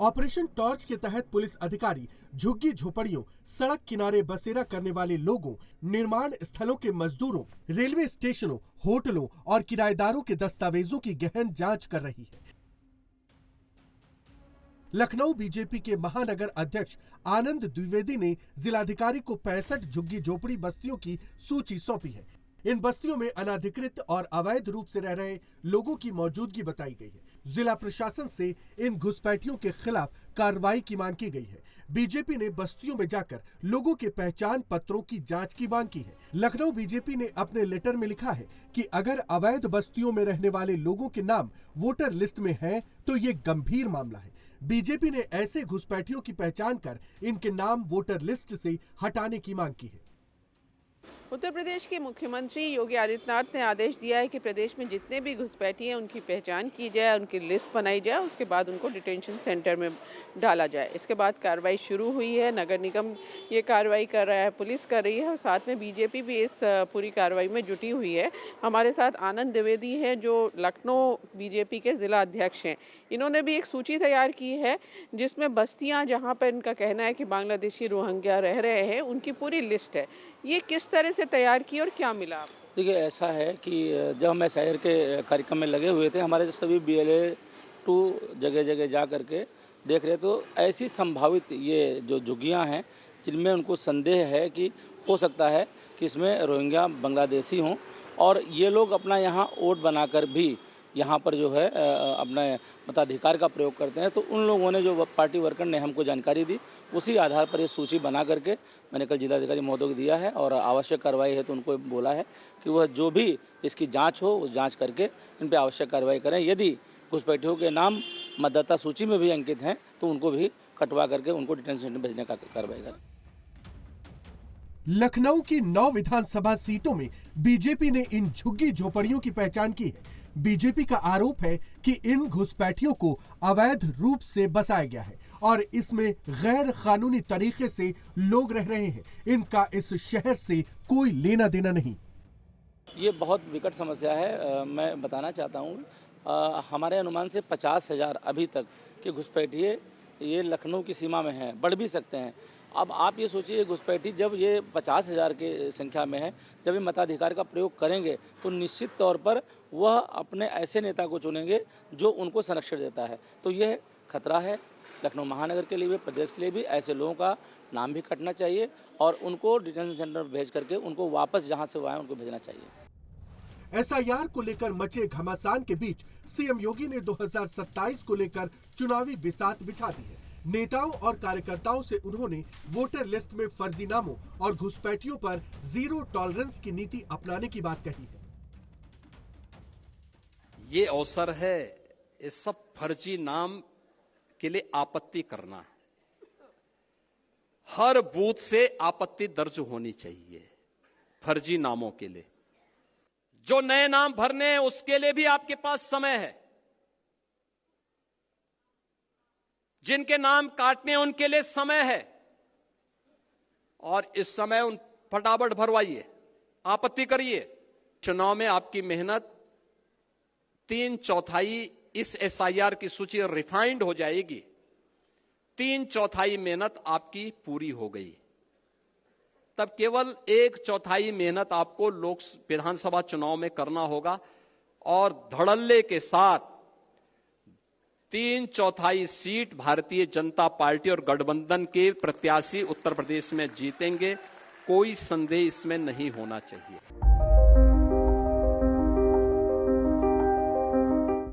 Operation torch के तहत police अधिकारी झुग्गी झोपड़ियों, सड़क किनारे बसेरा करने वाले लोगों, निर्माण स्थलों के मजदूरों, रेलवे स्टेशनों, होटलों और किराएदारों के दस्तावेजों की गहन जांच कर रही है। लखनऊ बीजेपी के महानगर अध्यक्ष आनंद द्विवेदी ने जिलाधिकारी को 65 झुग्गी झोपड़ी बस्तियों की सूची सौंपी है। इन बस्तियों में अनाधिकृत और अवैध रूप से रह रहे लोगों की मौजूदगी बताई गई है। जिला प्रशासन से इन घुसपैठियों के खिलाफ कार्रवाई की मांग की गई है। बीजेपी ने बस्तियों में जाकर लोगों के पहचान पत्रों की जांच की मांग की है। लखनऊ बीजेपी ने अपने लेटर में लिखा है कि अगर अवैध बस्तियों में रहने वाले लोगों के नाम वोटर लिस्ट में हैं, तो ये गंभीर मामला है। बीजेपी ने ऐसे घुसपैठियों की पहचान कर इनके नाम वोटर लिस्ट से हटाने की मांग की है। उत्तर प्रदेश के मुख्यमंत्री योगी आदित्यनाथ ने आदेश दिया है कि प्रदेश में जितने भी घुसपैठी हैं उनकी पहचान की जाए, उनकी लिस्ट बनाई जाए, उसके बाद उनको डिटेंशन सेंटर में डाला जाए। इसके बाद कार्रवाई शुरू हुई है। नगर निगम ये कार्रवाई कर रहा है, पुलिस कर रही है और साथ में बीजेपी भी इस पूरी कार्रवाई में जुटी हुई है। हमारे साथ आनंद द्विवेदी हैं जो लखनऊ बीजेपी के जिला अध्यक्ष हैं। इन्होंने भी एक सूची तैयार की है जिसमें बस्तियाँ जहाँ पर इनका कहना है कि बांग्लादेशी रोहिंग्या रह रहे हैं उनकी पूरी लिस्ट है। ये किस तरह से तैयार की और क्या मिला? देखिए, ऐसा है कि जब हम SIR के कार्यक्रम में लगे हुए थे, हमारे सभी BLA 2 जगह जगह जा करके देख रहे, तो ऐसी संभावित ये जो झुग्गियाँ हैं जिनमें उनको संदेह है कि हो सकता है कि इसमें रोहिंग्या बांग्लादेशी हों और ये लोग अपना यहाँ वोट बनाकर भी यहाँ पर जो है अपने मताधिकार का प्रयोग करते हैं। तो उन लोगों ने, जो पार्टी वर्कर ने हमको जानकारी दी, उसी आधार पर ये सूची बना करके मैंने कल जिलाधिकारी महोदय को दिया है और आवश्यक कार्रवाई है तो उनको बोला है कि वह जो भी इसकी जांच हो, उस जांच करके इन पर आवश्यक कार्रवाई करें। यदि घुसपैठियों के नाम मतदाता सूची में भी अंकित हैं तो उनको भी कटवा करके उनको डिटेंशन सेंटर भेजने का कार्रवाई करें। लखनऊ की 9 विधानसभा सीटों में बीजेपी ने इन झुग्गी झोपड़ियों की पहचान की है। बीजेपी का आरोप है कि इन घुसपैठियों को अवैध रूप से बसाया गया है और इसमें गैर कानूनी तरीके से लोग रह रहे हैं। इनका इस शहर से कोई लेना देना नहीं। ये बहुत विकट समस्या है। मैं बताना चाहता हूँ, हमारे अनुमान से 50,000 अभी तक के घुसपैठिए ये लखनऊ की सीमा में हैं, बढ़ भी सकते हैं। अब आप ये सोचिए, घुसपैठी जब ये 50,000 की संख्या में है, जब ये मताधिकार का प्रयोग करेंगे तो निश्चित तौर पर वह अपने ऐसे नेता को चुनेंगे जो उनको संरक्षण देता है। तो यह खतरा है लखनऊ महानगर के लिए भी, प्रदेश के लिए भी। ऐसे लोगों का नाम भी कटना चाहिए और उनको डिटेंशन सेंटर भेज करके उनको वापस जहाँ से वो आए उनको भेजना चाहिए। SIR को लेकर मचे घमासान के बीच सीएम योगी ने 2027 को लेकर चुनावी बिसात बिछा दी है। नेताओं और कार्यकर्ताओं से उन्होंने वोटर लिस्ट में फर्जी नामों और घुसपैठियों पर जीरो टॉलरेंस की नीति अपनाने की बात कही है। ये अवसर है इस सब फर्जी नाम के लिए आपत्ति करना। हर बूथ से आपत्ति दर्ज होनी चाहिए फर्जी नामों के लिए। जो नए नाम भरने हैं उसके लिए भी आपके पास समय है। जिनके नाम काटने हैं उनके लिए समय है और इस समय उन फटाफट भरवाइए, आपत्ति करिए। चुनाव में आपकी मेहनत 3/4 इस SIR की सूची रिफाइंड हो जाएगी। 3/4 मेहनत आपकी पूरी हो गई, तब केवल 1/4 मेहनत आपको विधानसभा चुनाव में करना होगा और धड़ल्ले के साथ 3/4 सीट भारतीय जनता पार्टी और गठबंधन के प्रत्याशी उत्तर प्रदेश में जीतेंगे। कोई संदेह इसमें नहीं होना चाहिए।